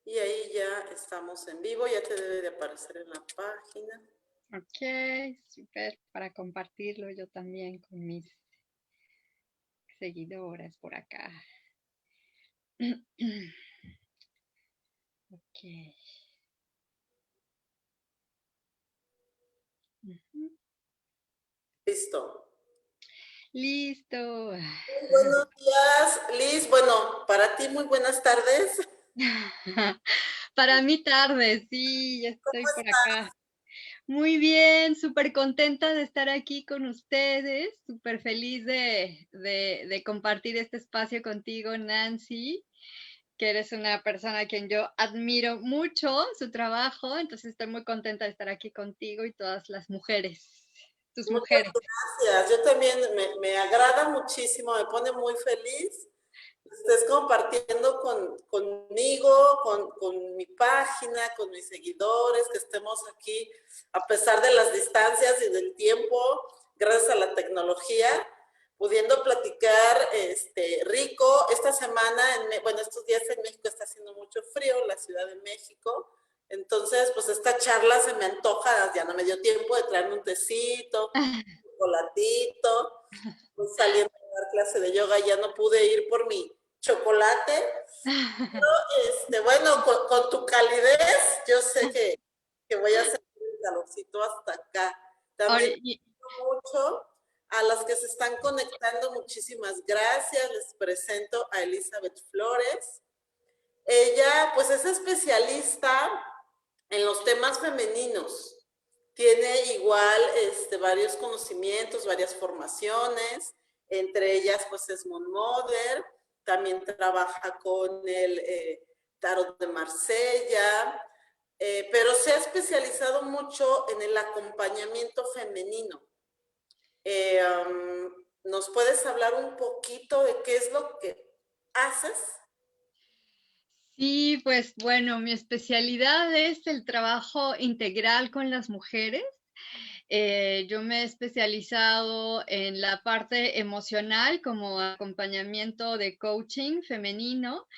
Y ahí ya estamos en vivo, ya te debe de aparecer en la página. Ok, súper, para compartirlo yo también con mis seguidoras por acá. Ok. Ujú. Listo. Listo. Muy buenos días, Liz. Bueno, para ti muy buenas tardes. Para mí tarde, sí, ya ¿Cómo estoy por estás? acá. Muy bien, súper contenta de estar aquí con ustedes, súper feliz de compartir este espacio contigo, Nancy, que eres una persona a quien yo admiro mucho su trabajo, entonces estoy muy contenta de estar aquí contigo y todas las mujeres, tus Muchas mujeres. gracias. Yo también me agrada muchísimo, me pone muy feliz que estés compartiendo conmigo, con mi página, con mis seguidores, que estemos aquí a pesar de las distancias y del tiempo, gracias a la tecnología, pudiendo platicar rico. Esta semana, bueno, estos días en México está haciendo mucho frío, la Ciudad de México. Entonces, pues esta charla se me antoja, ya no me dio tiempo de traerme un tecito, un chocolatito, pues saliendo a dar clase de yoga, ya no pude ir por mi chocolate. Bueno, con tu calidez, yo sé que voy a sentir el calorcito hasta acá. Ahora, También mucho a las que se están conectando, muchísimas gracias. Les presento a Elizabeth Flores. Ella, pues, es especialista en los temas femeninos. Tiene igual varios conocimientos, varias formaciones, entre ellas pues es Moon Mother, también trabaja con el Tarot de Marsella, pero se ha especializado mucho en el acompañamiento femenino. ¿Nos puedes hablar un poquito de qué es lo que haces? sí, pues bueno, mi especialidad es el trabajo integral con las mujeres. Yo me he especializado en la parte emocional como acompañamiento de coaching femenino.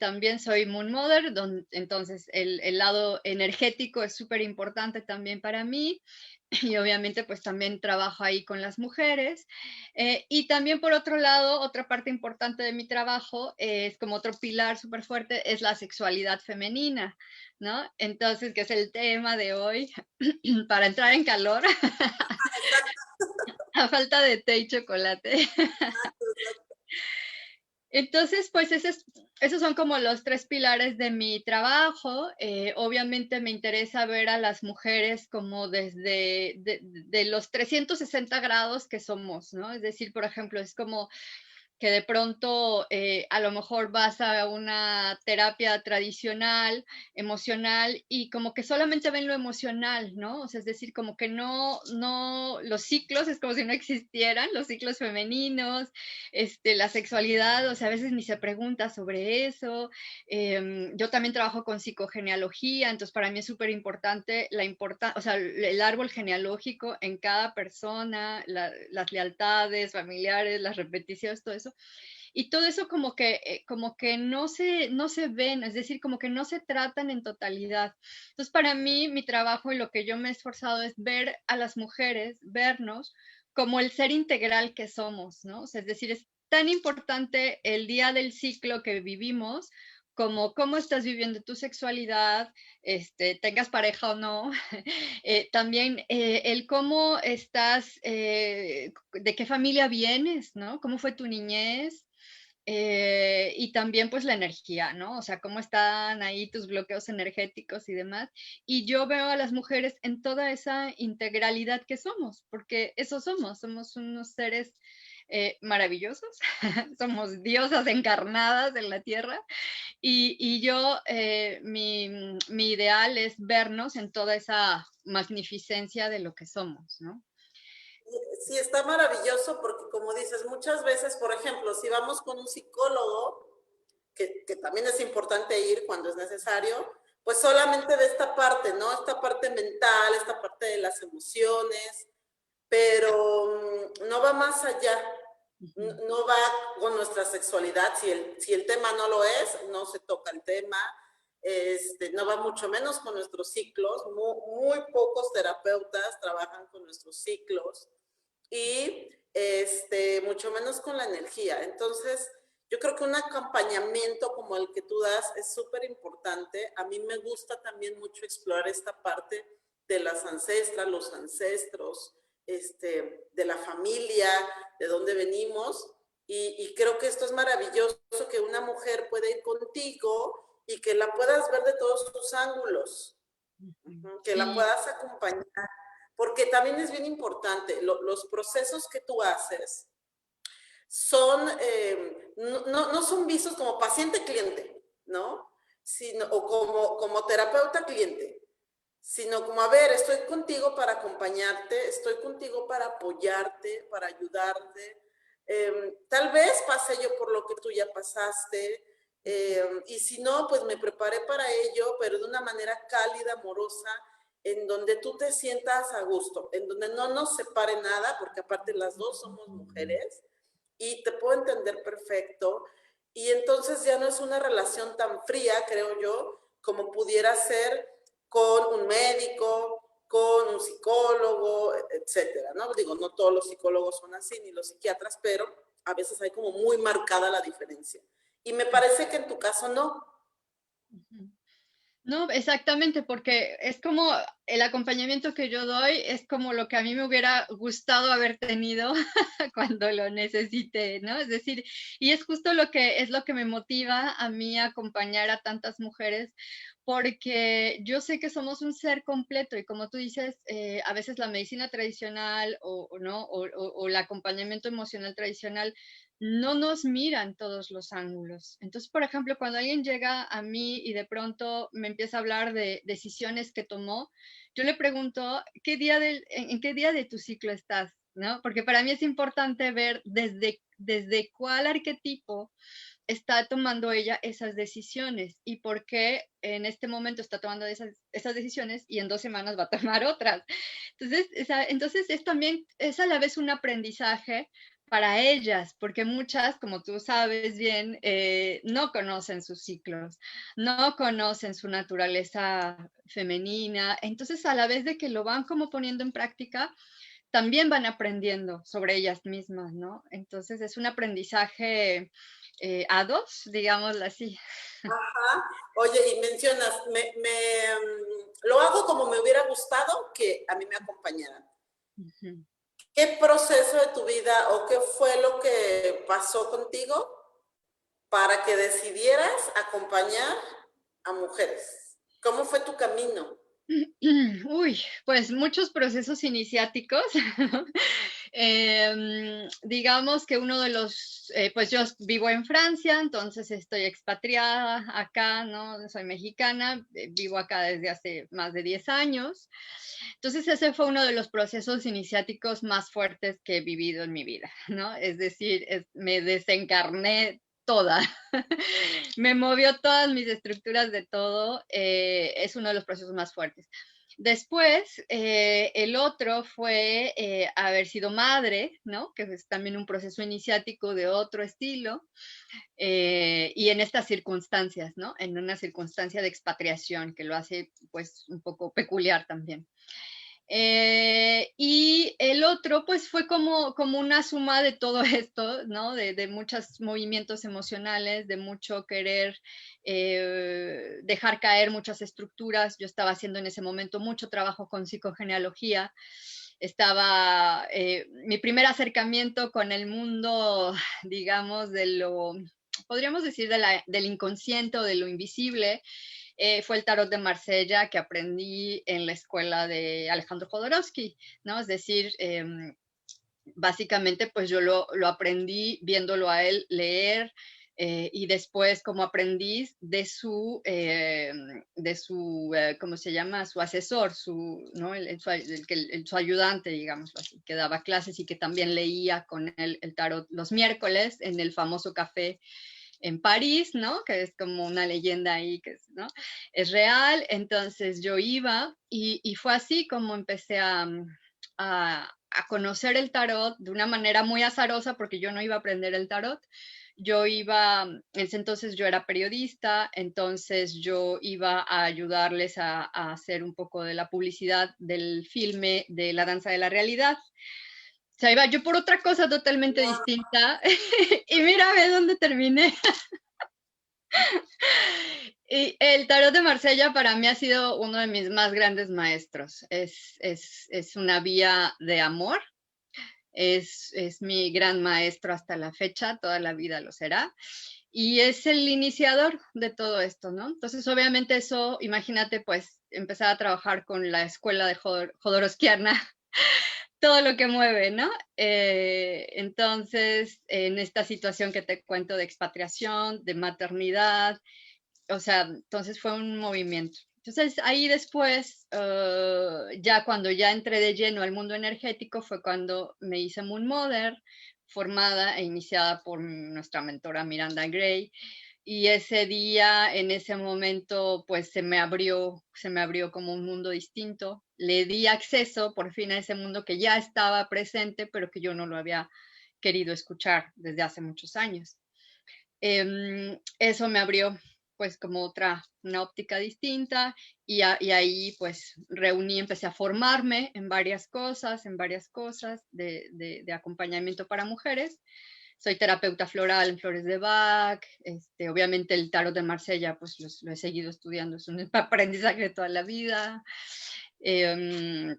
También soy Moon Mother, entonces el lado energético es súper importante también para mí. Y obviamente pues también trabajo ahí con las mujeres. Y también por otro lado, otra parte importante de mi trabajo es como otro pilar súper fuerte, es la sexualidad femenina, ¿no? Entonces, que es el tema de hoy, para entrar en calor, a falta de té y chocolate. Entonces, pues esos son como los tres pilares de mi trabajo. Obviamente me interesa ver a las mujeres como desde de los 360 grados que somos, ¿no? Es decir, por ejemplo, es como que de pronto a lo mejor vas a una terapia tradicional, emocional, y como que solamente ven lo emocional, ¿no? O sea, es decir, como que no, los ciclos, es como si no existieran, los ciclos femeninos, la sexualidad, o sea, a veces ni se pregunta sobre eso. Yo también trabajo con psicogenealogía, entonces para mí es súper importante o sea, el árbol genealógico en cada persona, las lealtades familiares, las repeticiones, todo eso. Y todo eso como que no se ven, es decir, como que no se tratan en totalidad. Entonces, para mí, mi trabajo y lo que yo me he esforzado es ver a las mujeres, vernos como el ser integral que somos, ¿no? O sea, es decir, es tan importante el día del ciclo que vivimos como cómo estás viviendo tu sexualidad, tengas pareja o no, también el cómo estás, de qué familia vienes, ¿no? ¿Cómo fue tu niñez? Y también pues la energía, ¿no? O sea, cómo están ahí tus bloqueos energéticos y demás. Y yo veo a las mujeres en toda esa integralidad que somos, porque eso somos unos seres maravillosos, somos diosas encarnadas en la tierra y yo, mi ideal es vernos en toda esa magnificencia de lo que somos, ¿no? Sí, está maravilloso porque como dices, muchas veces, por ejemplo, si vamos con un psicólogo, que también es importante ir cuando es necesario, pues solamente de esta parte, ¿no? Esta parte mental, esta parte de las emociones, pero no va más allá, no va con nuestra sexualidad, si el tema no lo es, no se toca el tema, no va mucho menos con nuestros ciclos, muy pocos terapeutas trabajan con nuestros ciclos y mucho menos con la energía. Entonces, yo creo que un acompañamiento como el que tú das es súper importante. A mí me gusta también mucho explorar esta parte de las ancestras, los ancestros, de la familia, de dónde venimos. Y creo que esto es maravilloso, que una mujer puede ir contigo y que la puedas ver de todos tus ángulos, que la Sí. puedas acompañar, porque también es bien importante, los procesos que tú haces son, no son vistos como paciente-cliente, ¿no? Sino, o como terapeuta-cliente, sino como, a ver, estoy contigo para acompañarte, estoy contigo para apoyarte, para ayudarte. Tal vez pase yo por lo que tú ya pasaste, y si no, pues me preparé para ello, pero de una manera cálida, amorosa, en donde tú te sientas a gusto, en donde no nos separe nada, porque aparte las dos somos mujeres, y te puedo entender perfecto, y entonces ya no es una relación tan fría, creo yo, como pudiera ser con un médico, con un psicólogo, etcétera, ¿no? Digo, no todos los psicólogos son así, ni los psiquiatras, pero a veces hay como muy marcada la diferencia. Y me parece que en tu caso no. No, exactamente, porque es como el acompañamiento que yo doy, es como lo que a mí me hubiera gustado haber tenido cuando lo necesité, ¿no? Es decir, y es justo lo que me motiva a mí a acompañar a tantas mujeres, porque yo sé que somos un ser completo y como tú dices, a veces la medicina tradicional o no, o el acompañamiento emocional tradicional no nos miran todos los ángulos. Entonces, por ejemplo, cuando alguien llega a mí y de pronto me empieza a hablar de decisiones que tomó, yo le pregunto, ¿en qué día de tu ciclo estás? ¿No? Porque para mí es importante ver desde cuál arquetipo está tomando ella esas decisiones y por qué en este momento está tomando esas decisiones y en 2 semanas va a tomar otras. Entonces es también, es a la vez un aprendizaje para ellas, porque muchas, como tú sabes bien, no conocen sus ciclos, no conocen su naturaleza femenina, entonces a la vez de que lo van como poniendo en práctica, también van aprendiendo sobre ellas mismas, ¿no? Entonces es un aprendizaje a dos, digámoslo así. Ajá. Oye, y mencionas, lo hago como me hubiera gustado que a mí me acompañaran. Ujú. ¿Qué proceso de tu vida o qué fue lo que pasó contigo para que decidieras acompañar a mujeres? ¿Cómo fue tu camino? Uy, pues muchos procesos iniciáticos. Digamos que uno de los, pues yo vivo en Francia, entonces estoy expatriada acá, ¿no? Soy mexicana, vivo acá desde hace más de 10 años. Entonces ese fue uno de los procesos iniciáticos más fuertes que he vivido en mi vida, ¿no? Es decir, me desencarné toda. Me movió todas mis estructuras de todo. Es uno de los procesos más fuertes. Después, el otro fue haber sido madre, ¿no? Que es también un proceso iniciático de otro estilo, y en estas circunstancias, ¿no? En una circunstancia de expatriación que lo hace pues un poco peculiar también. Y el otro, pues fue como una suma de todo esto, ¿no? De muchos movimientos emocionales, de mucho querer dejar caer muchas estructuras. Yo estaba haciendo en ese momento mucho trabajo con psicogenealogía. Mi primer acercamiento con el mundo, digamos, podríamos decir, del inconsciente o de lo invisible, fue el tarot de Marsella que aprendí en la escuela de Alejandro Jodorowsky, ¿no? Es decir, básicamente pues yo lo aprendí viéndolo a él leer, y después como aprendiz ¿cómo se llama? Su asesor, ¿no? Su ayudante, digamos así, que daba clases y que también leía con él el tarot los miércoles en el famoso café en París, ¿no? Que es como una leyenda ahí, ¿no? Es real. Entonces yo iba y fue así como empecé a conocer el tarot de una manera muy azarosa, porque yo no iba a aprender el tarot. yo iba, en ese entonces yo era periodista, entonces yo iba a ayudarles a hacer un poco de la publicidad del filme de La Danza de la Realidad. O sea, iba yo por otra cosa totalmente distinta y mira, ve dónde terminé. Y el tarot de Marsella para mí ha sido uno de mis más grandes maestros. Es una vía de amor, es mi gran maestro hasta la fecha, toda la vida lo será. Y es el iniciador de todo esto, ¿no? Entonces, obviamente eso, imagínate, pues, empezar a trabajar con la escuela de Jodorowskiana, todo lo que mueve, ¿no? Entonces, en esta situación que te cuento de expatriación, de maternidad, o sea, entonces fue un movimiento. Entonces ahí después, ya cuando ya entré de lleno al mundo energético, fue cuando me hice Moon Mother, formada e iniciada por nuestra mentora Miranda Gray. Y ese día, en ese momento, pues se me abrió como un mundo distinto. Le di acceso por fin a ese mundo que ya estaba presente, pero que yo no lo había querido escuchar desde hace muchos años. Eso me abrió pues como una óptica distinta y ahí pues empecé a formarme en varias cosas de acompañamiento para mujeres. Soy terapeuta floral en flores de Bach, obviamente el tarot de Marsella pues lo he seguido estudiando, es un aprendizaje de toda la vida. Eh,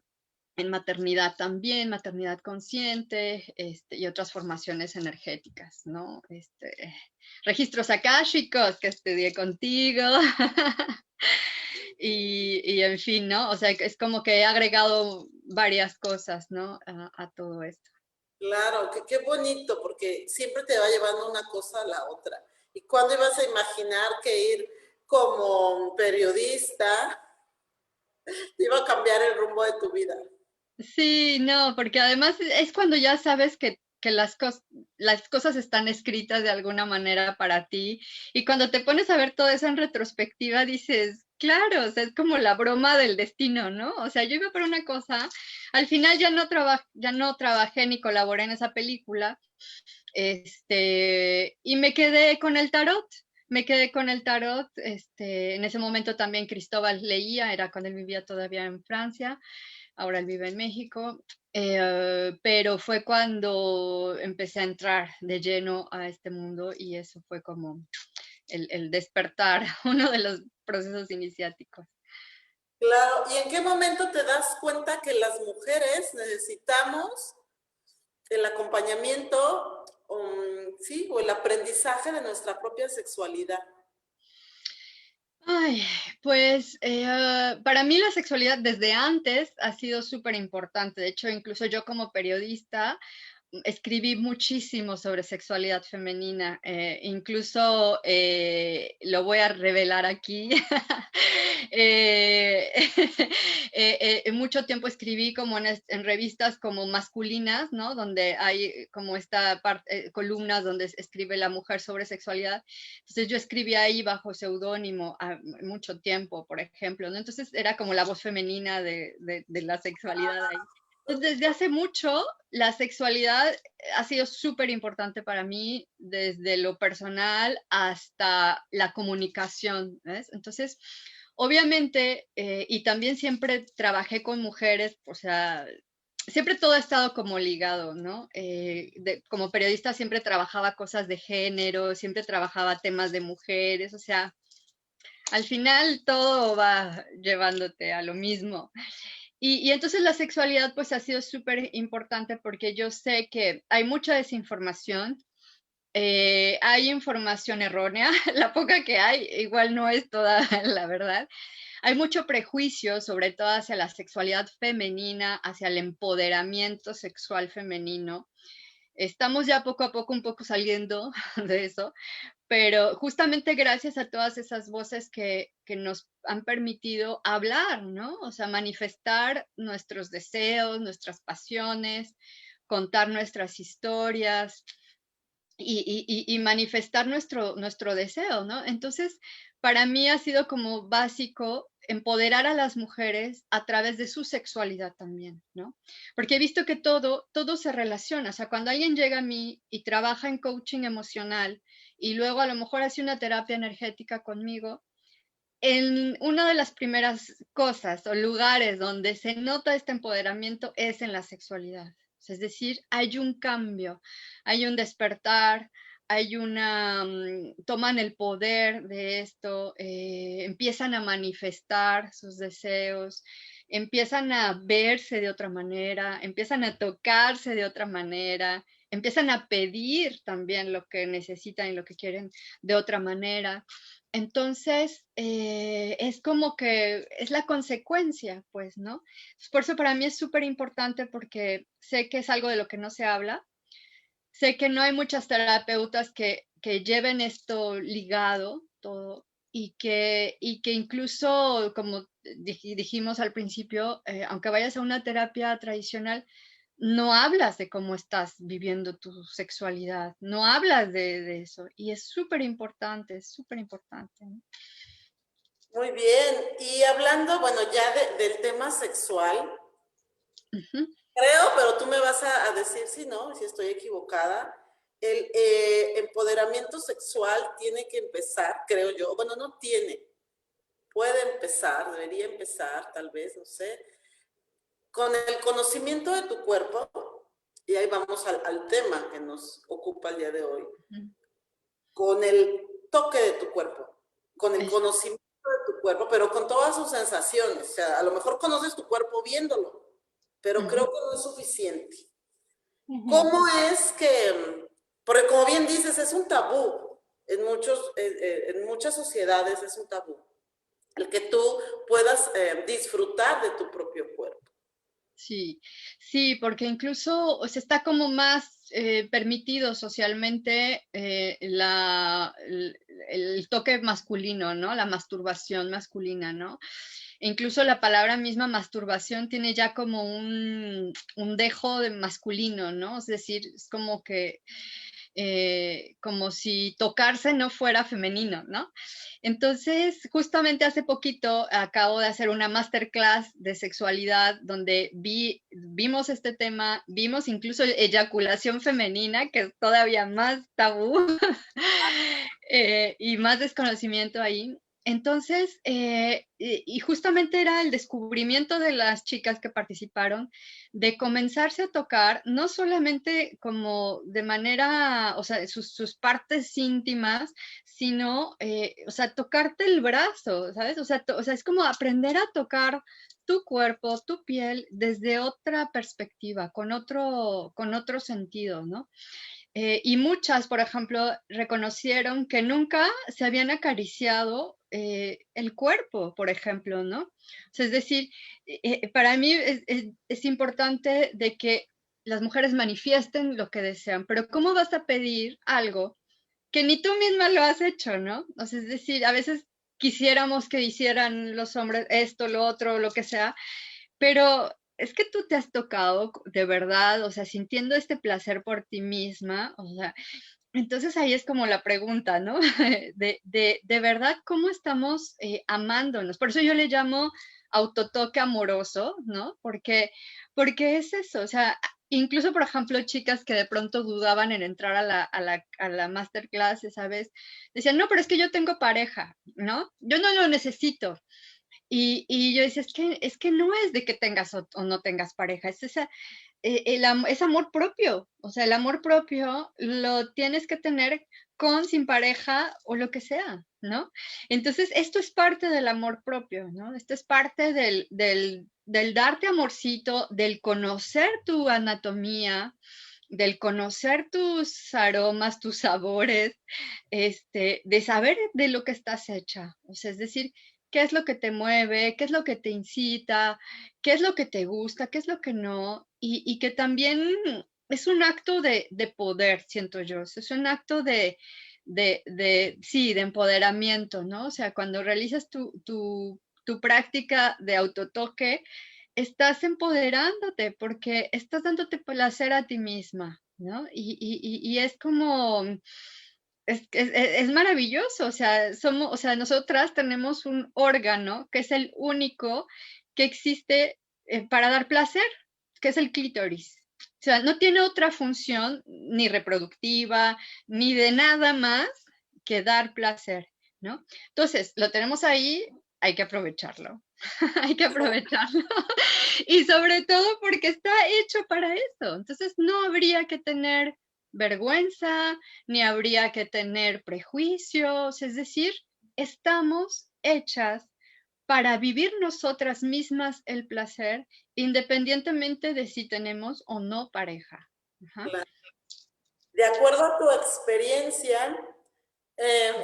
en maternidad también, maternidad consciente, y otras formaciones energéticas, ¿no? Registros akáshicos que estudié contigo. Y en fin, ¿no? O sea, es como que he agregado varias cosas, ¿no? A todo esto. Claro, qué bonito, porque siempre te va llevando una cosa a la otra. ¿Y cuándo ibas a imaginar que ir como periodista te iba a cambiar el rumbo de tu vida? Sí, no, porque además es cuando ya sabes que las cosas están escritas de alguna manera para ti y cuando te pones a ver todo eso en retrospectiva dices, claro, o sea, es como la broma del destino, ¿no? O sea, yo iba por una cosa, al final ya no trabajé ni colaboré en esa película, y me quedé con el tarot. Me quedé con el tarot, en ese momento también Cristóbal leía, era cuando él vivía todavía en Francia, ahora él vive en México, pero fue cuando empecé a entrar de lleno a este mundo y eso fue como el despertar, uno de los procesos iniciáticos. Claro, ¿y en qué momento te das cuenta que las mujeres necesitamos el acompañamiento, sí, o el aprendizaje de nuestra propia sexualidad? Ay, pues para mí la sexualidad desde antes ha sido súper importante. De hecho, incluso yo como periodista escribí muchísimo sobre sexualidad femenina, incluso lo voy a revelar aquí. eh, mucho tiempo escribí como en revistas como masculinas, ¿no? Donde hay como esta parte, columnas donde escribe la mujer sobre sexualidad. Entonces yo escribí ahí bajo seudónimo mucho tiempo, por ejemplo, ¿no? Entonces era como la voz femenina de la sexualidad ahí. Entonces, desde hace mucho, la sexualidad ha sido súper importante para mí, desde lo personal hasta la comunicación, ¿ves? Entonces, obviamente, y también siempre trabajé con mujeres, o sea, siempre todo ha estado como ligado, ¿no? Como periodista siempre trabajaba cosas de género, siempre trabajaba temas de mujeres, o sea, al final todo va llevándote a lo mismo. Y entonces la sexualidad pues ha sido súper importante porque yo sé que hay mucha desinformación, hay información errónea, la poca que hay igual no es toda la verdad. Hay mucho prejuicio, sobre todo hacia la sexualidad femenina, hacia el empoderamiento sexual femenino. Estamos ya poco a poco un poco saliendo de eso, pero justamente gracias a todas esas voces que nos han permitido hablar, ¿no? O sea, manifestar nuestros deseos, nuestras pasiones, contar nuestras historias y manifestar nuestro deseo, ¿no? Entonces, para mí ha sido como básico empoderar a las mujeres a través de su sexualidad también, ¿no? Porque he visto que todo se relaciona. O sea, cuando alguien llega a mí y trabaja en coaching emocional y luego a lo mejor hace una terapia energética conmigo, en una de las primeras cosas o lugares donde se nota este empoderamiento es en la sexualidad. Es decir, hay un cambio, hay un despertar, hay toman el poder de esto, empiezan a manifestar sus deseos, empiezan a verse de otra manera, empiezan a tocarse de otra manera, empiezan a pedir también lo que necesitan y lo que quieren de otra manera. Entonces, es como que es la consecuencia, pues, ¿no? Por eso para mí es súper importante porque sé que es algo de lo que no se habla. Sé que no hay muchas terapeutas que lleven esto ligado todo y que incluso, como dijimos al principio, aunque vayas a una terapia tradicional, no hablas de cómo estás viviendo tu sexualidad, no hablas de eso. Y es súper importante, ¿no? Muy bien. Y hablando, bueno, ya del tema sexual, Ujú, creo, pero tú me vas a decir si no, si estoy equivocada. El empoderamiento sexual tiene que empezar, creo yo, bueno, no tiene, puede empezar, debería empezar, tal vez, no sé, con el conocimiento de tu cuerpo, y ahí vamos al tema que nos ocupa el día de hoy, ujú. con el toque de tu cuerpo, con el Es- conocimiento de tu cuerpo, pero con todas sus sensaciones. O sea, a lo mejor conoces tu cuerpo viéndolo, pero ujú, creo que no es suficiente. ujú. ¿Cómo es que, porque como bien dices, es un tabú, en muchas sociedades es un tabú, el que tú puedas disfrutar de tu propio cuerpo? Sí, sí, porque incluso o sea, está como más permitido socialmente el toque masculino, ¿no? La masturbación masculina, ¿no? E incluso la palabra misma masturbación tiene ya como un dejo de masculino, ¿no? Es decir, es como si tocarse no fuera femenino, ¿no? Entonces, justamente hace poquito acabo de hacer una masterclass de sexualidad donde vimos este tema, vimos incluso eyaculación femenina, que es todavía más tabú y más desconocimiento ahí. Entonces, y justamente era el descubrimiento de las chicas que participaron de comenzarse a tocar, no solamente como de manera, o sea, sus partes íntimas, sino, o sea, tocarte el brazo, ¿sabes? O sea, es como aprender a tocar tu cuerpo, tu piel desde otra perspectiva, con otro sentido, ¿no? Y muchas, por ejemplo, reconocieron que nunca se habían acariciado el cuerpo, por ejemplo, ¿no? O sea, es decir, para mí es importante de que las mujeres manifiesten lo que desean, pero ¿cómo vas a pedir algo que ni tú misma lo has hecho, ¿no? O sea, es decir, a veces quisiéramos que hicieran los hombres esto, lo otro, lo que sea, pero es que tú te has tocado de verdad, o sea, sintiendo este placer por ti misma, o sea, entonces ahí es como la pregunta, ¿no? De verdad, ¿cómo estamos amándonos? Por eso yo le llamo autotoque amoroso, ¿no? Porque es eso, o sea, incluso, por ejemplo, chicas que de pronto dudaban en entrar a la masterclass, ¿sabes? Decían, no, pero es que yo tengo pareja, ¿no? Yo no lo necesito. Y yo decía, es que no es de que tengas o no tengas pareja, es amor propio. O sea, el amor propio lo tienes que tener con, sin pareja o lo que sea, ¿no? Entonces, esto es parte del amor propio, ¿no? Esto es parte del darte amorcito, del conocer tu anatomía, del conocer tus aromas, tus sabores, de saber de lo que estás hecha. O sea, es decir, qué es lo que te mueve, qué es lo que te incita, qué es lo que te gusta, qué es lo que no, y que también es un acto de poder, siento yo, es un acto sí, de empoderamiento, ¿no? O sea, cuando realizas tu práctica de autotoque, estás empoderándote porque estás dándote placer a ti misma, ¿no? Y es como es maravilloso, o sea, o sea, nosotras tenemos un órgano que es el único que existe para dar placer, que es el clítoris. O sea, no tiene otra función ni reproductiva, ni de nada más que dar placer, ¿no? Entonces, lo tenemos ahí, hay que aprovecharlo, hay que aprovecharlo. Y sobre todo porque está hecho para eso. Entonces, no habría que tener vergüenza, ni habría que tener prejuicios, es decir, estamos hechas para vivir nosotras mismas el placer, independientemente de si tenemos o no pareja. Ajá. De acuerdo a tu experiencia,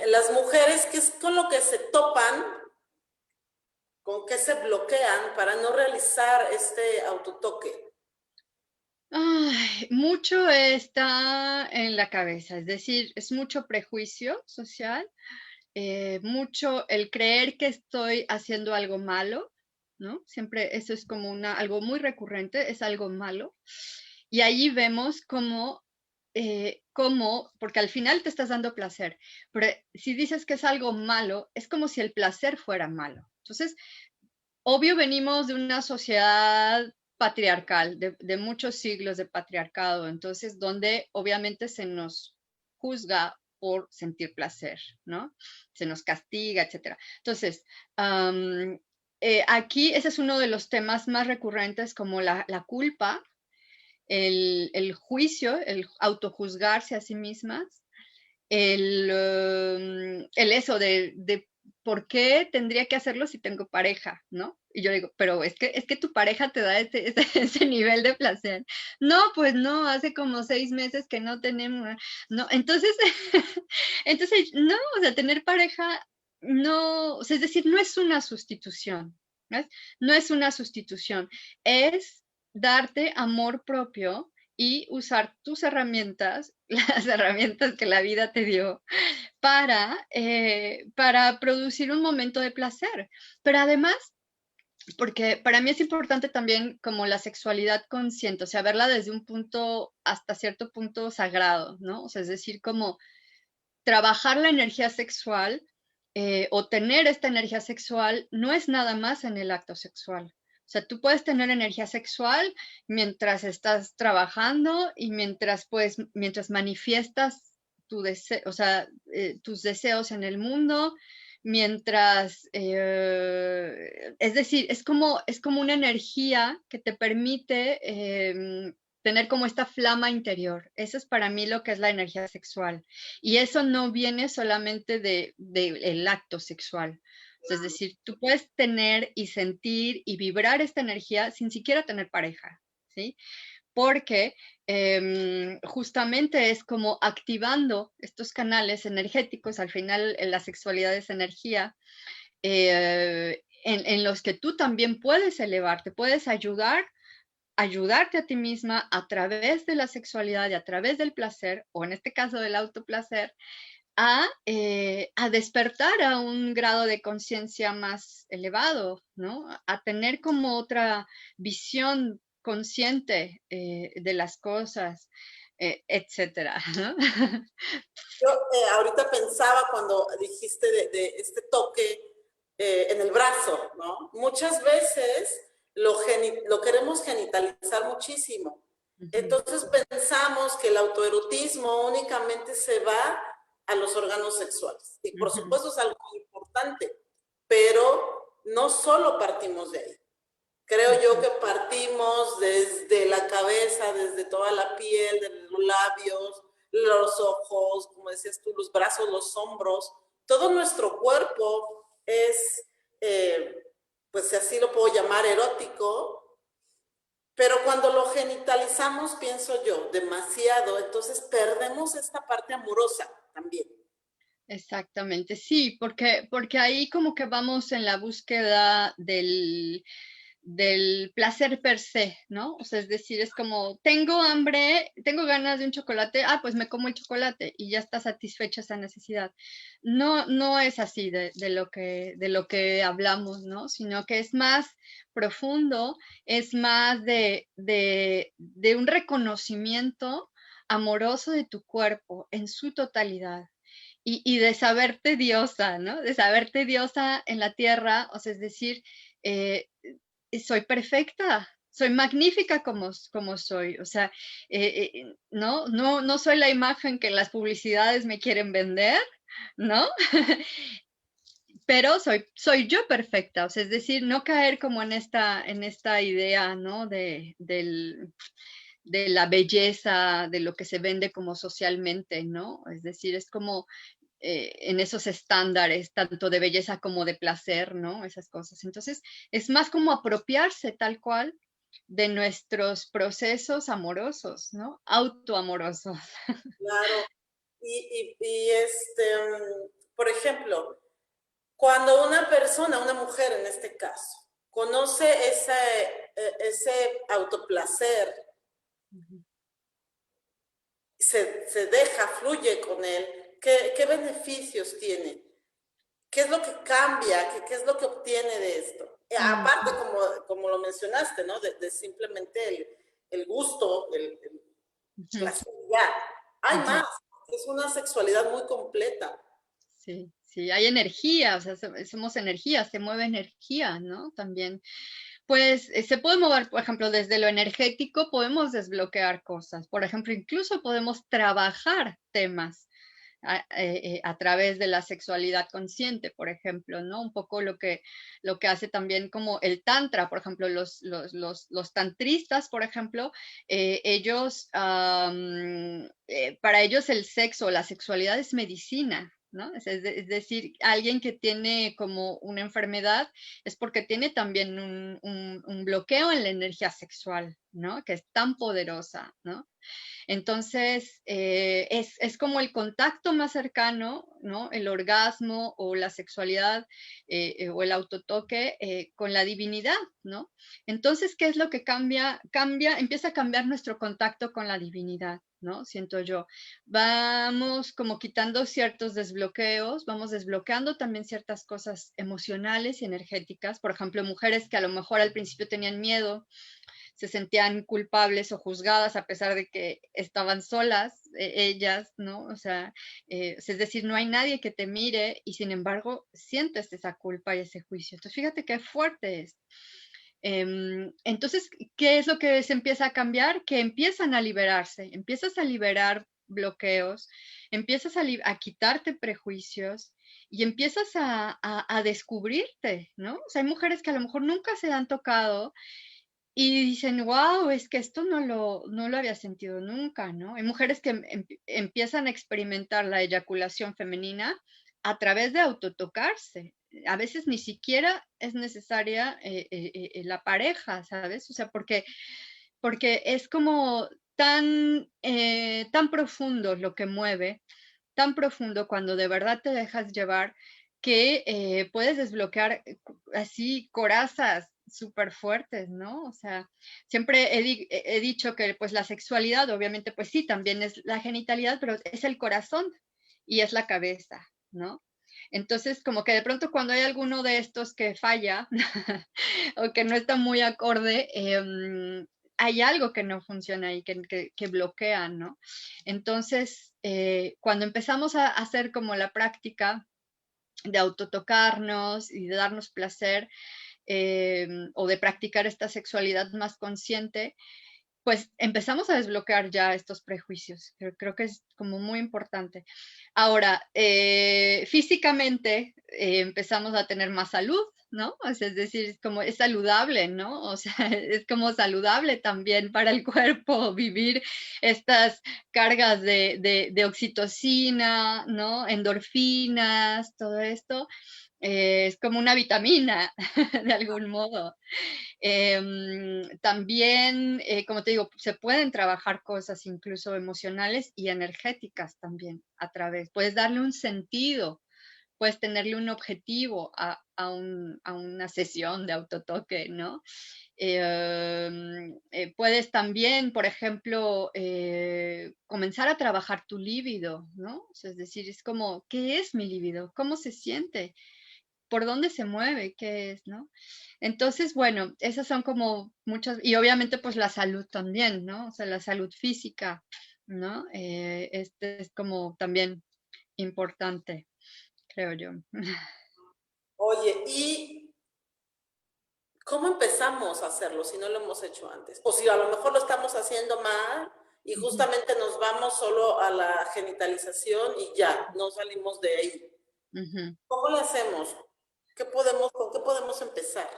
las mujeres, ¿qué es con lo que se topan? ¿Con qué se bloquean para no realizar este autotoque? Ay, mucho está en la cabeza, es decir, es mucho prejuicio social, mucho el creer que estoy haciendo algo malo, ¿no? Siempre eso es como algo muy recurrente, es algo malo. Y ahí vemos porque al final te estás dando placer, pero si dices que es algo malo, es como si el placer fuera malo. Entonces, obvio venimos de una sociedad patriarcal, de muchos siglos de patriarcado, entonces donde obviamente se nos juzga por sentir placer, ¿no? Se nos castiga, etcétera. Entonces, aquí ese es uno de los temas más recurrentes como la culpa, el juicio, el autojuzgarse a sí mismas, el eso de por qué tendría que hacerlo si tengo pareja, ¿no? Y yo digo, pero es que tu pareja te da ese nivel de placer. No, pues no, hace como 6 meses que no tenemos, no, entonces, entonces, no, o sea, tener pareja, no, o sea, es decir, no es una sustitución, ¿ves? No es una sustitución, es darte amor propio y usar tus herramientas, las herramientas que la vida te dio, para producir un momento de placer. Pero además, porque para mí es importante también como la sexualidad consciente, o sea, verla desde un punto hasta cierto punto sagrado, ¿no? O sea, es decir, como trabajar la energía sexual o tener esta energía sexual no es nada más en el acto sexual. O sea, tú puedes tener energía sexual mientras estás trabajando y mientras manifiestas tu deseo, o sea, tus deseos en el mundo, es decir, es como una energía que te permite tener como esta flama interior. Eso es para mí lo que es la energía sexual. Y eso no viene solamente del acto sexual. O sea, es decir, tú puedes tener y sentir y vibrar esta energía sin siquiera tener pareja, ¿sí? Porque justamente es como activando estos canales energéticos, al final la sexualidad es energía, en los que tú también puedes elevarte, puedes ayudarte a ti misma a través de la sexualidad y a través del placer, o en este caso del autoplacer, a despertar a un grado de conciencia más elevado, ¿no? A tener como otra visión consciente de las cosas, etcétera, ¿no? Yo ahorita pensaba cuando dijiste de este toque en el brazo, ¿no? Muchas veces lo queremos genitalizar muchísimo. Entonces pensamos que el autoerotismo únicamente se va a los órganos sexuales. Y por supuesto es algo muy importante, pero no solo partimos de ahí. Creo yo que partimos desde la cabeza, desde toda la piel, de los labios, los ojos, como decías tú, los brazos, los hombros. Todo nuestro cuerpo es, pues si así lo puedo llamar, erótico, pero cuando lo genitalizamos, pienso yo, demasiado, entonces perdemos esta parte amorosa también. Exactamente, sí, porque ahí como que vamos en la búsqueda del placer per se, ¿no? O sea, es decir, es como, tengo hambre, tengo ganas de un chocolate, pues me como el chocolate y ya está satisfecha esa necesidad. No, no es así de lo que hablamos, ¿no? Sino que es más profundo, es más de un reconocimiento amoroso de tu cuerpo en su totalidad y de saberte diosa, ¿no? De saberte diosa en la tierra, o sea, es decir, eh, soy perfecta, soy magnífica como soy, o sea, no soy la imagen que las publicidades me quieren vender, ¿no? Pero soy yo perfecta, o sea, es decir, no caer como en esta idea, ¿no? De la belleza, de lo que se vende como socialmente, ¿no? Es decir, es como en esos estándares, tanto de belleza como de placer, ¿no? Esas cosas. Entonces, es más como apropiarse tal cual de nuestros procesos amorosos, ¿no? Autoamorosos. Claro. Por ejemplo, cuando una persona, una mujer en este caso, conoce ese autoplacer, se deja, fluye con él, ¿qué beneficios tiene? ¿Qué es lo que cambia? ¿Qué es lo que obtiene de esto? Aparte, como lo mencionaste, ¿no? De simplemente el gusto, el placer, ya. Hay más. Es una sexualidad muy completa. Sí, sí, hay energía, o sea, somos energía, se mueve energía, ¿no? También, pues se puede mover, por ejemplo, desde lo energético podemos desbloquear cosas, por ejemplo, incluso podemos trabajar temas a través de la sexualidad consciente, por ejemplo, ¿no? Un poco lo que hace también como el tantra, por ejemplo, los tantristas, por ejemplo, ellos, para ellos el sexo, la sexualidad es medicina, ¿no? Es decir, alguien que tiene como una enfermedad es porque tiene también un bloqueo en la energía sexual, ¿no? Que es tan poderosa, ¿no? Entonces, es como el contacto más cercano, ¿no? El orgasmo o la sexualidad o el autotoque con la divinidad, ¿no? Entonces, ¿qué es lo que cambia? Empieza a cambiar nuestro contacto con la divinidad, ¿no? Siento yo. Vamos como quitando ciertos desbloqueos, vamos desbloqueando también ciertas cosas emocionales y energéticas. Por ejemplo, mujeres que a lo mejor al principio tenían miedo, se sentían culpables o juzgadas a pesar de que estaban solas ellas, ¿no? O sea, es decir, no hay nadie que te mire y sin embargo sientes esa culpa y ese juicio. Entonces, fíjate qué fuerte es. Entonces, ¿qué es lo que se empieza a cambiar? Que empiezan a liberarse, empiezas a liberar bloqueos, empiezas a quitarte prejuicios y empiezas a descubrirte, ¿no? O sea, hay mujeres que a lo mejor nunca se han tocado y dicen, wow, es que esto no lo había sentido nunca, ¿no? Hay mujeres que empiezan a experimentar la eyaculación femenina a través de autotocarse. A veces ni siquiera es necesaria la pareja, ¿sabes? O sea, porque es como tan profundo lo que mueve, tan profundo cuando de verdad te dejas llevar que puedes desbloquear así corazas súper fuertes, ¿no? O sea, siempre he dicho que pues la sexualidad, obviamente, pues sí, también es la genitalidad, pero es el corazón y es la cabeza, ¿no? Entonces, como que de pronto cuando hay alguno de estos que falla o que no está muy acorde, hay algo que no funciona ahí, que bloquea, ¿no? Entonces, cuando empezamos a hacer como la práctica de autotocarnos y de darnos placer, o de practicar esta sexualidad más consciente, pues empezamos a desbloquear ya estos prejuicios. Creo que es como muy importante. Ahora, físicamente empezamos a tener más salud, ¿no? O sea, es decir, es saludable, ¿no? O sea, es como saludable también para el cuerpo vivir estas cargas de oxitocina, ¿no? Endorfinas, todo esto. Es como una vitamina, de algún modo. También, como te digo, se pueden trabajar cosas incluso emocionales y energéticas también a través. Puedes darle un sentido, puedes tenerle un objetivo a una sesión de autotoque, ¿no? Puedes también, por ejemplo, comenzar a trabajar tu líbido, ¿no? O sea, es decir, es como, ¿qué es mi líbido? ¿Cómo se siente? ¿Por dónde se mueve? ¿Qué es, no? Entonces, bueno, esas son como muchas, y obviamente pues la salud también, ¿no? O sea, la salud física, ¿no? Este es como también importante, creo yo. Oye, ¿y cómo empezamos a hacerlo si no lo hemos hecho antes? O si a lo mejor lo estamos haciendo mal y Ujú, justamente nos vamos solo a la genitalización y ya, no salimos de ahí. ujú. ¿Cómo le hacemos? ¿Con qué podemos empezar?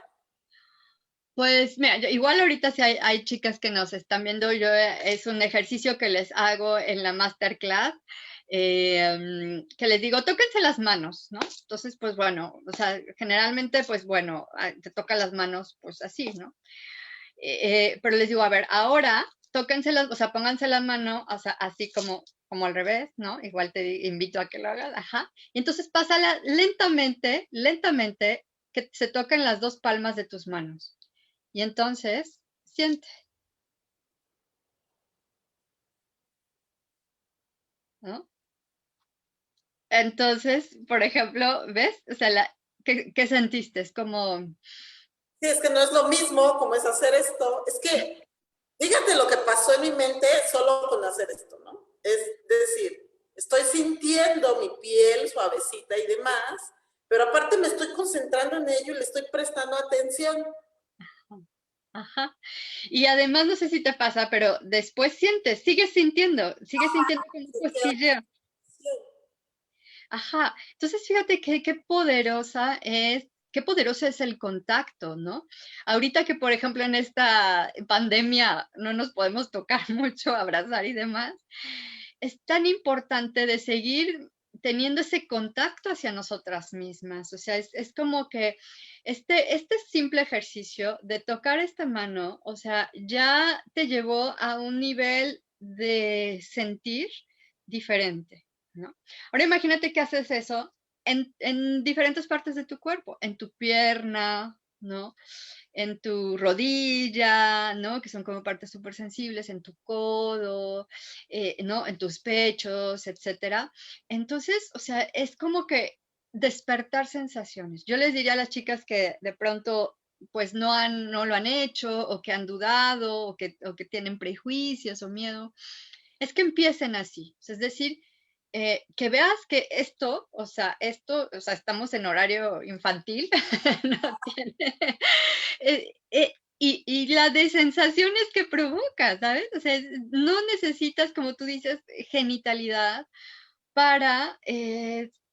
Pues mira, igual ahorita sí hay chicas que nos están viendo, yo es un ejercicio que les hago en la masterclass, que les digo, tóquense las manos, ¿no? Entonces, pues bueno, o sea, generalmente, pues bueno, te toca las manos, pues así, ¿no? Pero les digo, a ver, ahora tóquense las, o sea, pónganse la mano, o sea, así como al revés, ¿no? Igual te invito a que lo hagas, ajá. Y entonces pásala lentamente, lentamente, que se toquen las dos palmas de tus manos. Y entonces, siente, ¿no? Entonces, por ejemplo, ¿ves? O sea, ¿qué sentiste? Es como, Sí, es que no es lo mismo como es hacer esto. Es que, fíjate lo que pasó en mi mente solo con hacer esto, ¿no? Es decir, estoy sintiendo mi piel suavecita y demás, pero aparte me estoy concentrando en ello y le estoy prestando atención. ajá. Y además, no sé si te pasa, pero después sientes, sigues sintiendo como un cosquilleo. Ajá. Entonces, fíjate qué poderoso es el contacto, ¿no? Ahorita que, por ejemplo, en esta pandemia no nos podemos tocar mucho, abrazar y demás, es tan importante de seguir teniendo ese contacto hacia nosotras mismas. O sea, es como que este simple ejercicio de tocar esta mano, o sea, ya te llevó a un nivel de sentir diferente, ¿no? Ahora imagínate que haces eso en diferentes partes de tu cuerpo, en tu pierna, ¿no? En tu rodilla, ¿no? Que son como partes súper sensibles, en tu codo, ¿no? En tus pechos, etcétera. Entonces, o sea, es como que despertar sensaciones. Yo les diría a las chicas que de pronto pues no lo han hecho o que han dudado o que tienen prejuicios o miedo, es que empiecen así, es decir, que veas que o sea, estamos en horario infantil, no tiene, y la de sensaciones que provoca, ¿sabes? O sea, no necesitas, como tú dices, genitalidad para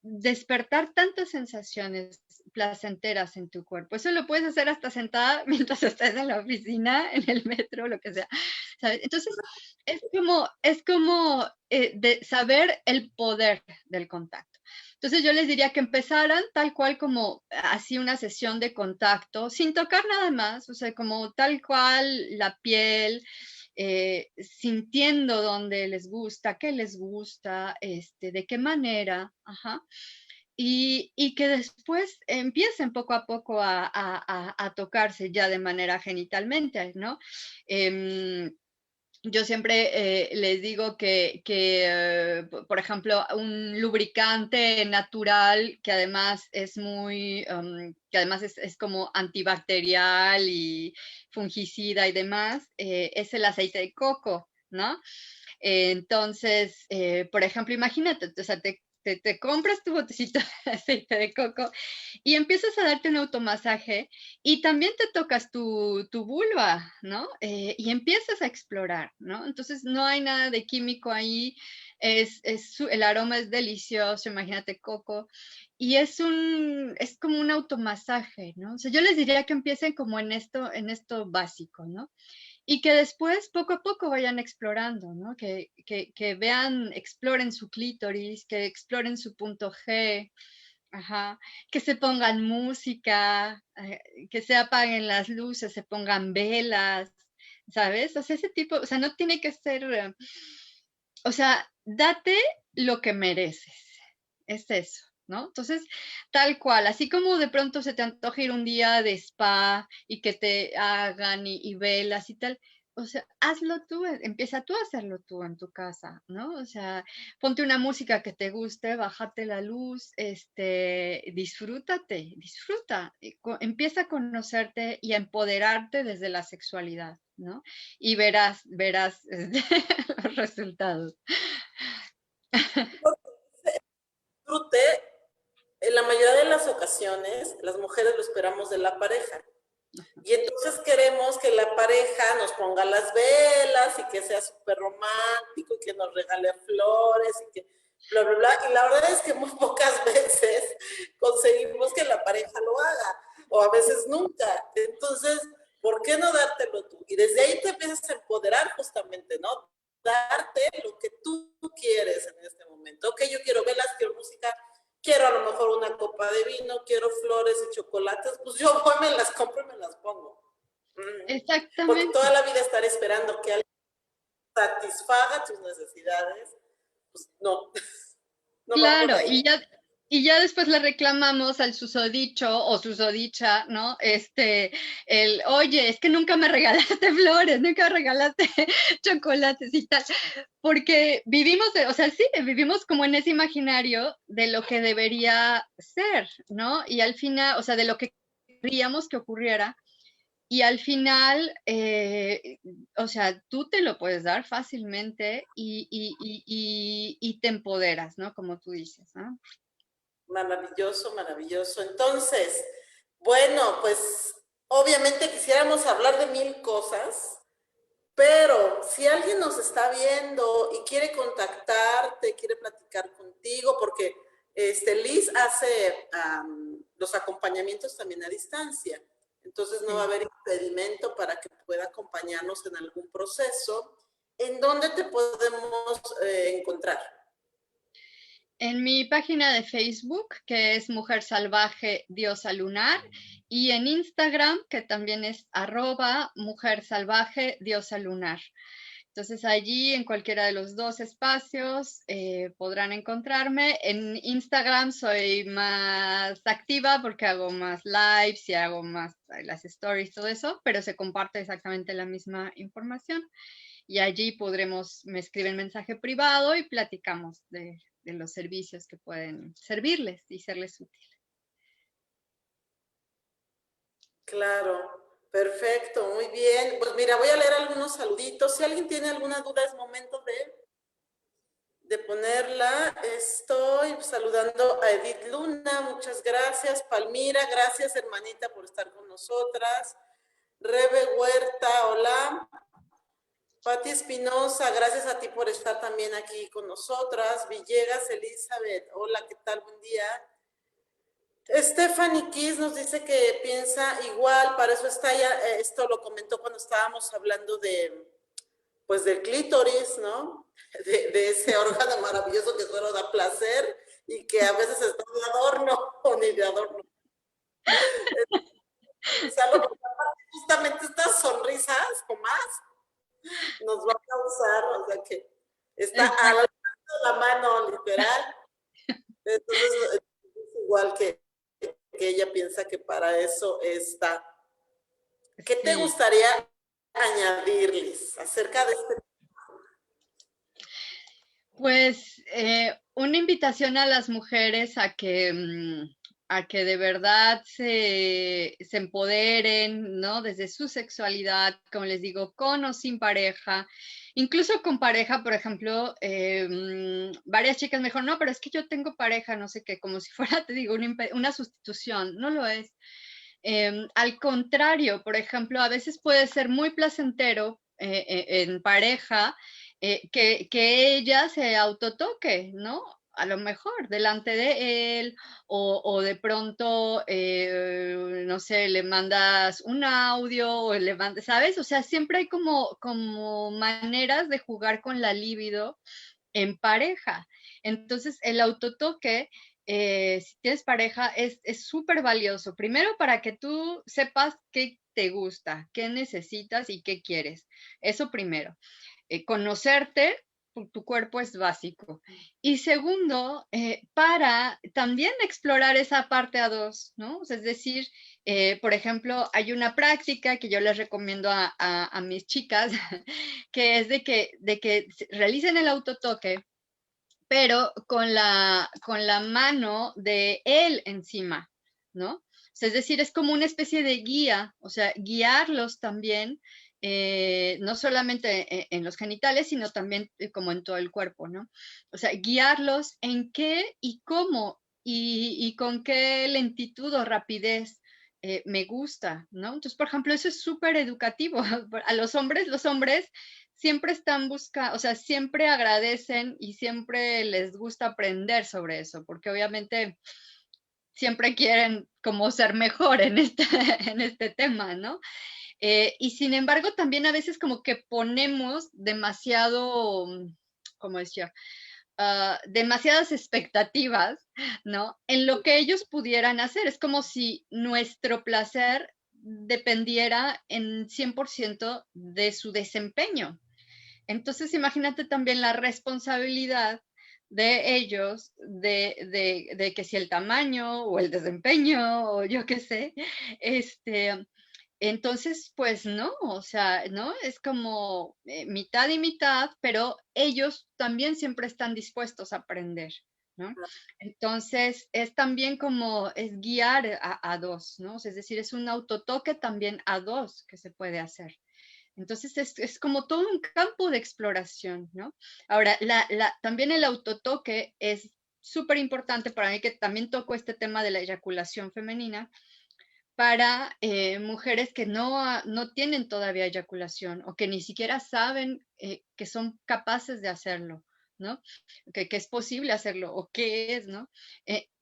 despertar tantas sensaciones placenteras en tu cuerpo. Eso lo puedes hacer hasta sentada mientras estás en la oficina, en el metro, lo que sea. ¿Sabes? Entonces, es como de saber el poder del contacto. Entonces yo les diría que empezaran tal cual como así una sesión de contacto, sin tocar nada más, o sea, como tal cual la piel, sintiendo dónde les gusta, qué les gusta, de qué manera, ajá, y que después empiecen poco a poco a tocarse ya de manera genitalmente, ¿no? Em, yo siempre les digo por ejemplo, un lubricante natural que además es que además es como antibacterial y fungicida y demás, es el aceite de coco, ¿no? Entonces, por ejemplo, imagínate, o sea, te compras tu botecito de aceite de coco y empiezas a darte un automasaje y también te tocas tu vulva, ¿no? Y empiezas a explorar, ¿no? Entonces no hay nada de químico ahí, el aroma es delicioso, imagínate coco, y es como un automasaje, ¿no? O sea, yo les diría que empiecen como en esto básico, ¿no? Y que después poco a poco vayan explorando, ¿no? Que vean, exploren su clítoris, que exploren su punto G, ajá, que se pongan música, que se apaguen las luces, se pongan velas, ¿sabes? O sea, ese tipo, o sea, no tiene que ser, o sea, date lo que mereces, es eso, ¿no? Entonces, tal cual, así como de pronto se te antoja ir un día de spa y que te hagan y velas y tal, o sea, hazlo tú, empieza tú a hacerlo tú en tu casa, ¿no? O sea, ponte una música que te guste, bájate la luz, disfrútate, disfruta, empieza a conocerte y a empoderarte desde la sexualidad, ¿no? Y verás los resultados. disfrute, en la mayoría de las ocasiones, las mujeres lo esperamos de la pareja. Y entonces queremos que la pareja nos ponga las velas y que sea súper romántico y que nos regale flores y que bla, bla, bla. Y la verdad es que muy pocas veces conseguimos que la pareja lo haga, o a veces nunca. Entonces, ¿por qué no dártelo tú? Y desde ahí te empiezas a empoderar justamente, ¿no? Darte lo que tú quieres en este momento. Ok, yo quiero velas, quiero música, quiero a lo mejor una copa de vino, quiero flores y chocolates, pues yo voy, me las compro y me las pongo. Porque toda Exactamente. la vida estar esperando que alguien satisfaga tus necesidades, pues no, no va por Claro, ahí. y ya después le reclamamos al susodicho o susodicha, ¿no? Oye, es que nunca me regalaste flores, nunca me regalaste chocolates y tal, porque vivimos, o sea, sí, vivimos como en ese imaginario de lo que debería ser, ¿no? Y al final, o sea, de lo que queríamos que ocurriera, y al final, o sea, tú te lo puedes dar fácilmente y te empoderas, ¿no? Como tú dices, ¿no? Maravilloso, maravilloso. Entonces, bueno, pues obviamente quisiéramos hablar de mil cosas, pero si alguien nos está viendo y quiere contactarte, quiere platicar contigo, porque Liz hace los acompañamientos también a distancia, entonces no va a Sí. haber impedimento para que pueda acompañarnos en algún proceso. ¿En dónde te podemos encontrar? En mi página de Facebook, que es Mujer Salvaje Diosa Lunar, y en Instagram, que también es @Mujer Salvaje Diosa Lunar. Entonces allí en cualquiera de los dos espacios podrán encontrarme. En Instagram soy más activa porque hago más lives y hago más las stories, todo eso, pero se comparte exactamente la misma información. Y allí me escriben mensaje privado y platicamos de los servicios que pueden servirles y serles útiles. Claro, perfecto, muy bien. Pues mira, voy a leer algunos saluditos. Si alguien tiene alguna duda, es momento de ponerla. Estoy saludando a Edith Luna, muchas gracias. Palmira, gracias hermanita por estar con nosotras. Rebe Huerta, hola. Pati Espinosa, gracias a ti por estar también aquí con nosotras. Villegas Elizabeth, hola, ¿qué tal? Buen día. Stephanie Kiss nos dice que piensa igual, para eso está ya, esto lo comentó cuando estábamos hablando pues del clítoris, ¿no? De ese órgano maravilloso que solo da placer y que a veces está de adorno o ni de adorno. Gonzalo, porque aparte justamente estas sonrisas o más nos va a causar, o sea que está al Exacto. alcance de la mano, literal. Entonces, es igual que ella piensa que para eso está. ¿Qué te Sí. gustaría añadirles acerca de este? Pues una invitación a las mujeres a que de verdad se empoderen, ¿no? Desde su sexualidad, como les digo, con o sin pareja. Incluso con pareja, por ejemplo, varias chicas me dijeron, no, pero es que yo tengo pareja, no sé qué, como si fuera, te digo, una sustitución. No lo es. Al contrario, por ejemplo, a veces puede ser muy placentero en pareja que ella se autotoque, ¿no? A lo mejor delante de él o de pronto, no sé, le mandas un audio o le mandas, ¿sabes? O sea, siempre hay como maneras de jugar con la libido en pareja. Entonces, el autotoque, si tienes pareja, es súper valioso. Primero, para que tú sepas qué te gusta, qué necesitas y qué quieres. Eso primero. Conocerte, tu cuerpo es básico. Y segundo, para también explorar esa parte a dos, ¿no? O sea, es decir, por ejemplo, hay una práctica que yo les recomiendo a mis chicas, que es de que realicen el autotoque, pero con la mano de él encima, ¿no? O sea, es decir, es como una especie de guía, o sea, guiarlos también no solamente en los genitales, sino también como en todo el cuerpo, ¿no? O sea, guiarlos en qué y cómo y con qué lentitud o rapidez me gusta, ¿no? Entonces, por ejemplo, eso es súper educativo. A los hombres siempre están buscando, o sea, siempre agradecen y siempre les gusta aprender sobre eso, porque obviamente siempre quieren como ser mejor en este, en este tema, ¿no? Y sin embargo, también a veces como que ponemos demasiado, ¿cómo decía? Demasiadas expectativas, ¿no? En lo que ellos pudieran hacer. Es como si nuestro placer dependiera en 100% de su desempeño. Entonces, imagínate también la responsabilidad de ellos, de que si el tamaño o el desempeño o yo qué sé, este, entonces, pues no, o sea, ¿no? Es como mitad y mitad, pero ellos también siempre están dispuestos a aprender, ¿no? Entonces, es también como, es guiar a dos, ¿no? O sea, es decir, es un autotoque también a dos que se puede hacer. Entonces, es como todo un campo de exploración, ¿no? Ahora, también el autotoque es súper importante para mí, que también toco este tema de la eyaculación femenina, para mujeres que no tienen todavía eyaculación o que ni siquiera saben que son capaces de hacerlo, ¿no? Que es posible hacerlo o qué es, ¿no?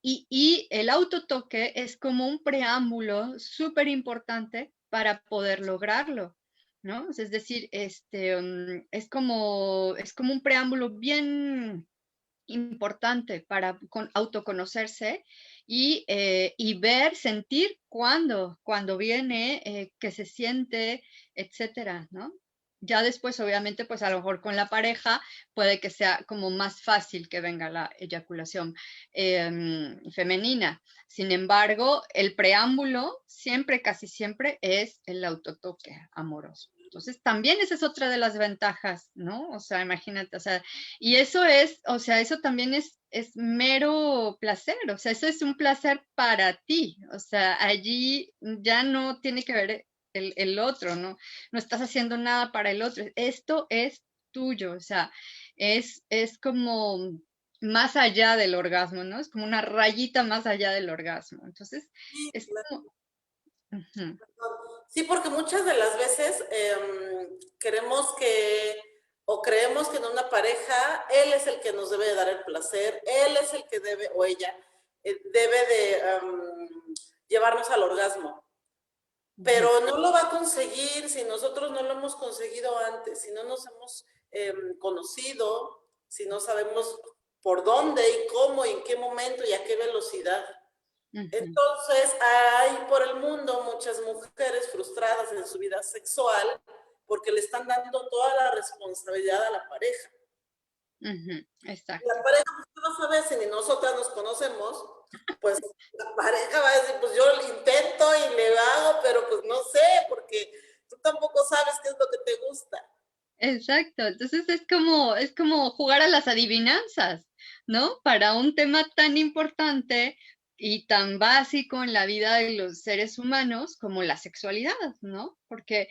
Y el autotoque es como un preámbulo súper importante para poder lograrlo, ¿no? Es decir, es como un preámbulo bien importante para autoconocerse y ver, sentir cuándo viene, qué se siente, etcétera, ¿no? Ya después, obviamente, pues a lo mejor con la pareja puede que sea como más fácil que venga la eyaculación femenina. Sin embargo, el preámbulo siempre, casi siempre, es el autotoque amoroso. Entonces, también esa es otra de las ventajas, ¿no? O sea, imagínate, o sea, y eso es, o sea, eso también es mero placer, o sea, eso es un placer para ti, o sea, allí ya no tiene que ver el otro, ¿no? No estás haciendo nada para el otro, esto es tuyo, o sea, es como más allá del orgasmo, ¿no? Es como una rayita más allá del orgasmo. Entonces, Sí, es como... Ujú, sí, porque muchas de las veces queremos que o creemos que en una pareja él es el que nos debe de dar el placer, él es el que debe o ella debe de llevarnos al orgasmo, ujú, pero no lo va a conseguir si nosotros no lo hemos conseguido antes, si no nos hemos conocido, si no sabemos por dónde y cómo y en qué momento y a qué velocidad. ujú, Entonces, hay por el mundo muchas mujeres frustradas en su vida sexual porque le están dando toda la responsabilidad a la pareja. ujú, La exacto. pareja, pues, ¿qué vas a ver si ni nosotras nos conocemos? Pues la pareja va a decir, pues yo lo intento y le hago, pero pues no sé, porque tú tampoco sabes qué es lo que te gusta. Exacto, entonces es como jugar a las adivinanzas, ¿no? Para un tema tan importante y tan básico en la vida de los seres humanos como la sexualidad, ¿no? Porque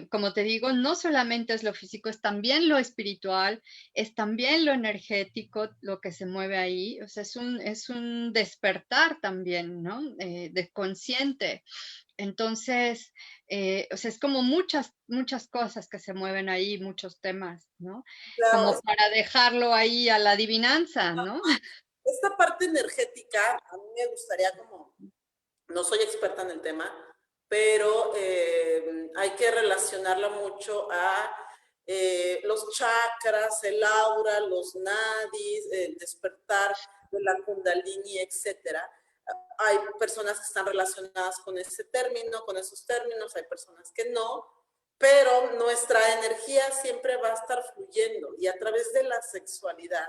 como te digo, no solamente es lo físico, es también lo espiritual, es también lo energético, lo que se mueve ahí, o sea, es un despertar también, ¿no? De consciente. Entonces, o sea, es como muchas cosas que se mueven ahí, muchos temas, ¿no? Claro, Como para dejarlo ahí a la adivinanza, ¿no? esta parte energética, a mí me gustaría como, no soy experta en el tema, pero hay que relacionarla mucho a los chakras, el aura, los nadis, el despertar de la kundalini, etcétera. Hay personas que están relacionadas con ese término, con esos términos, hay personas que no, pero nuestra energía siempre va a estar fluyendo y a través de la sexualidad,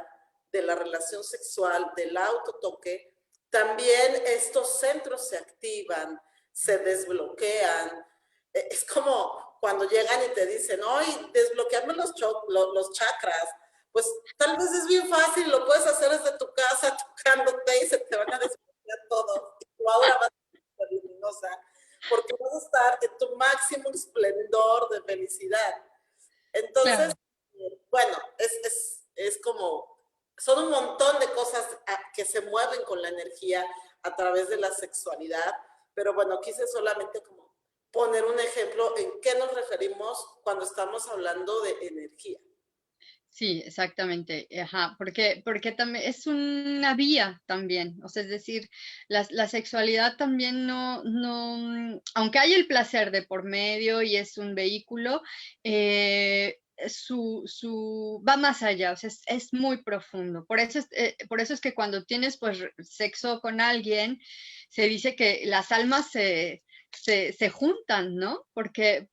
de la relación sexual, del autotoque, también estos centros se activan, se desbloquean. Es como cuando llegan y te dicen, hoy desbloquearme los chakras. Pues tal vez es bien fácil, lo puedes hacer desde tu casa tocándote y se te van a desbloquear todos. Y tu aura va a ser luminosa porque vas vas a estar en tu máximo esplendor de felicidad. Entonces, Claro. bueno, es como, son un montón de cosas que se mueven con la energía a través de la sexualidad, pero bueno, quise solamente como poner un ejemplo en qué nos referimos cuando estamos hablando de energía. Sí, exactamente, ajá, porque también es una vía también, o sea, es decir, la sexualidad también aunque hay el placer de por medio y es un vehículo, va más allá, o sea, es muy profundo. Por eso es que cuando tienes pues sexo con alguien, se dice que las almas se juntan, ¿no? Porque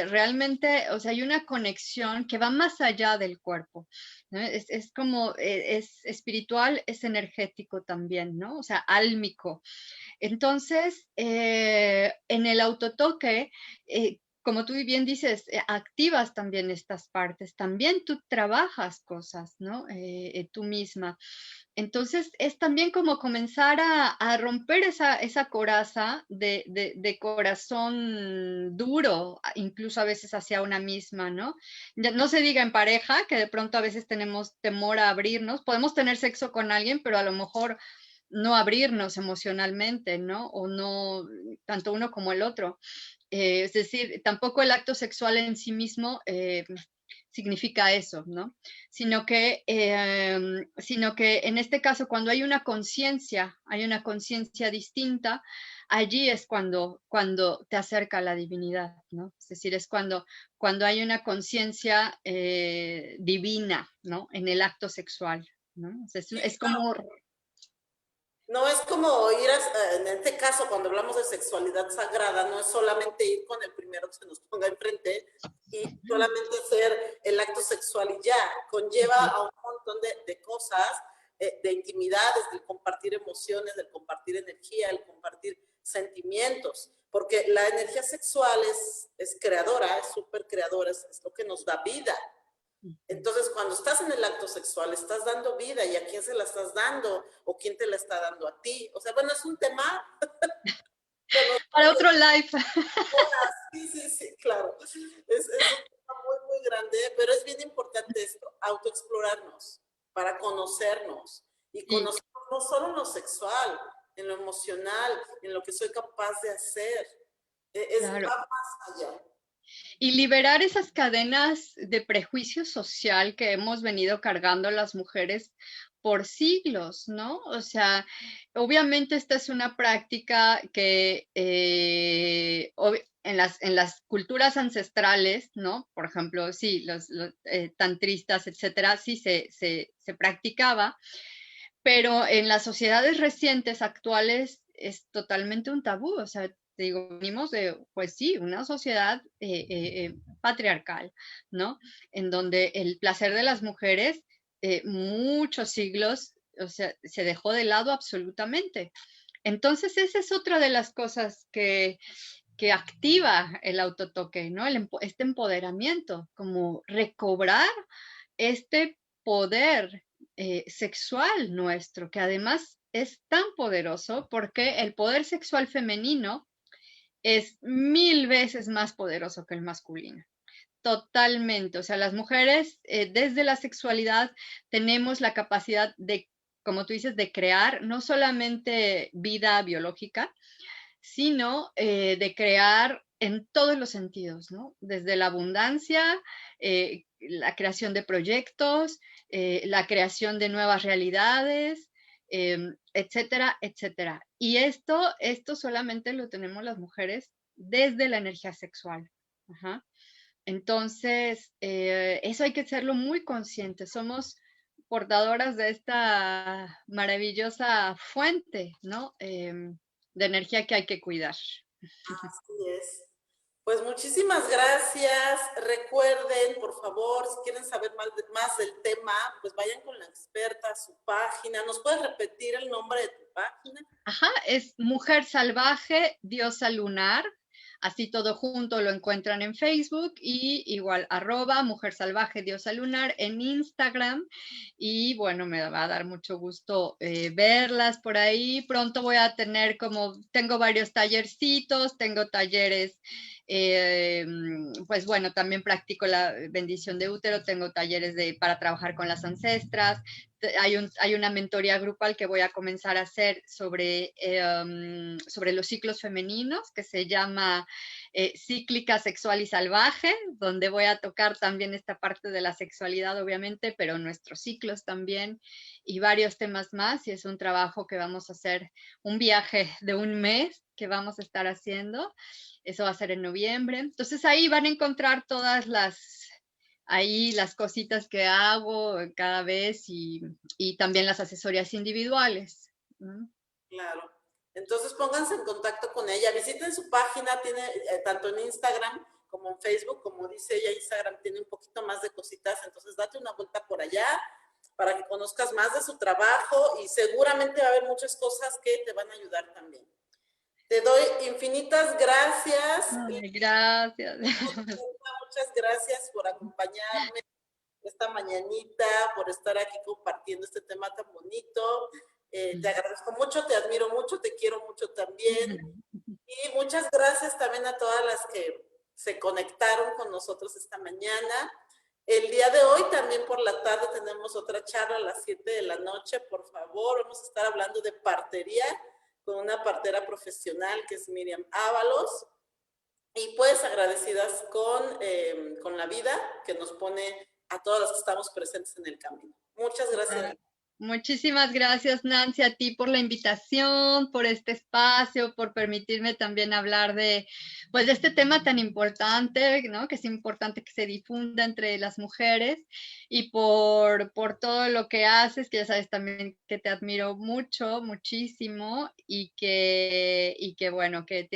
realmente, o sea, hay una conexión que va más allá del cuerpo, ¿no? Es como, es espiritual, es energético también, ¿no? O sea, álmico. Entonces, en el autotoque, como tú bien dices, activas también estas partes, también tú trabajas cosas, ¿no? Tú misma. Entonces, es también como comenzar a romper esa coraza de corazón duro, incluso a veces hacia una misma, ¿no? No se diga en pareja, que de pronto a veces tenemos temor a abrirnos. Podemos tener sexo con alguien, pero a lo mejor no abrirnos emocionalmente, ¿no? O no, tanto uno como el otro. Es decir, tampoco el acto sexual en sí mismo significa eso, ¿no? Sino que en este caso, cuando hay una conciencia distinta, allí es cuando te acerca a la divinidad, ¿no? Es decir, es cuando hay una conciencia divina, ¿no? En el acto sexual, ¿no? O sea, es como. No es como ir, en este caso, cuando hablamos de sexualidad sagrada, no es solamente ir con el primero que se nos ponga enfrente y solamente hacer el acto sexual y ya, conlleva a un montón de cosas, de intimidades, del compartir emociones, del compartir energía, el compartir sentimientos, porque la energía sexual es creadora, es súper creadora, es lo que nos da vida. Entonces, cuando estás en el acto sexual, estás dando vida, y a quién se la estás dando o quién te la está dando a ti. O sea, bueno, es un tema. Bueno, Para otro live. sí, sí, sí, claro. Es un tema muy, muy grande, pero es bien importante esto, autoexplorarnos para conocernos y Sí, conocernos no solo en lo sexual, en lo emocional, en lo que soy capaz de hacer. claro. Va más allá. Y liberar esas cadenas de prejuicio social que hemos venido cargando las mujeres por siglos, ¿no? O sea, obviamente esta es una práctica que en las culturas ancestrales, ¿no? Por ejemplo, sí, los tantristas, etcétera, sí se practicaba, pero en las sociedades recientes, actuales, es totalmente un tabú. O sea, te digo, venimos de, pues sí, una sociedad patriarcal, ¿no? En donde el placer de las mujeres, muchos siglos, o sea, se dejó de lado absolutamente. Entonces, esa es otra de las cosas que activa el autotoque, ¿no? Este empoderamiento, como recobrar este poder sexual nuestro, que además es tan poderoso porque el poder sexual femenino es 1000 veces más poderoso que el masculino. Totalmente. O sea, las mujeres desde la sexualidad tenemos la capacidad de, como tú dices, de crear no solamente vida biológica, sino de crear en todos los sentidos, ¿no? Desde la abundancia, la creación de proyectos, la creación de nuevas realidades, etcétera, etcétera. Y esto solamente lo tenemos las mujeres desde la energía sexual. Ajá. Entonces, eso hay que hacerlo muy consciente. Somos portadoras de esta maravillosa fuente, ¿no? De energía que hay que cuidar. Así es. Pues muchísimas gracias. Recuerden, por favor, si quieren saber más del tema, pues vayan con la experta a su página. ¿Nos puedes repetir el nombre de tu página? Ajá, es Mujer Salvaje, Diosa Lunar. así todo junto lo encuentran en Facebook y igual @Mujer Salvaje Diosa Lunar en Instagram. Y bueno, me va a dar mucho gusto verlas por ahí. Pronto voy a tener tengo varios tallercitos, tengo talleres, pues bueno, también practico la bendición de útero, tengo talleres para trabajar con las ancestras. Hay una mentoría grupal que voy a comenzar a hacer sobre los ciclos femeninos, que se llama Cíclica, Sexual y Salvaje, donde voy a tocar también esta parte de la sexualidad, obviamente, pero nuestros ciclos también, y varios temas más. Y es un trabajo que vamos a hacer, un viaje de un mes que vamos a estar haciendo. Eso va a ser en noviembre. Entonces ahí van a encontrar todas las cositas que hago cada vez, y también las asesorías individuales. Claro. Entonces pónganse en contacto con ella, visiten su página, tiene tanto en Instagram como en Facebook, como dice ella, Instagram tiene un poquito más de cositas, entonces date una vuelta por allá para que conozcas más de su trabajo y seguramente va a haber muchas cosas que te van a ayudar también. Te doy infinitas gracias. Ay, gracias. Muchas gracias por acompañarme esta mañanita, por estar aquí compartiendo este tema tan bonito. Te agradezco mucho, te admiro mucho, te quiero mucho también. Y muchas gracias también a todas las que se conectaron con nosotros esta mañana. El día de hoy, también por la tarde, tenemos otra charla a las 7 de la noche. Por favor, vamos a estar hablando de partería con una partera profesional que es Miriam Ábalos. Y pues agradecidas con la vida que nos pone a todas las que estamos presentes en el camino. Muchas gracias. Muchísimas gracias, Nancy, a ti por la invitación, por este espacio, por permitirme también hablar de este tema tan importante, ¿no? Que es importante que se difunda entre las mujeres, y por todo lo que haces, que ya sabes también que te admiro mucho, muchísimo, y que bueno, que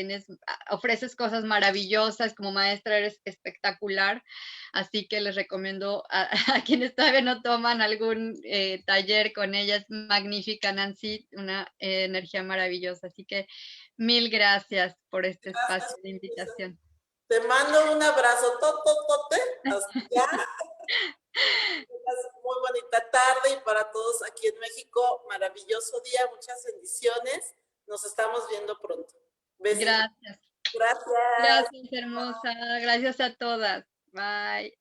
ofreces cosas maravillosas, como maestra eres espectacular. Así que les recomiendo a quienes todavía no toman algún taller con ella. Es magnífica, Nancy, una energía maravillosa. Así que mil gracias por este espacio de invitación. Te mando un abrazo, tototote, hasta allá. Muy bonita tarde, y para todos aquí en México, maravilloso día, muchas bendiciones. Nos estamos viendo pronto. Besitos. Gracias. Gracias. Gracias, hermosa. Gracias a todas. Bye.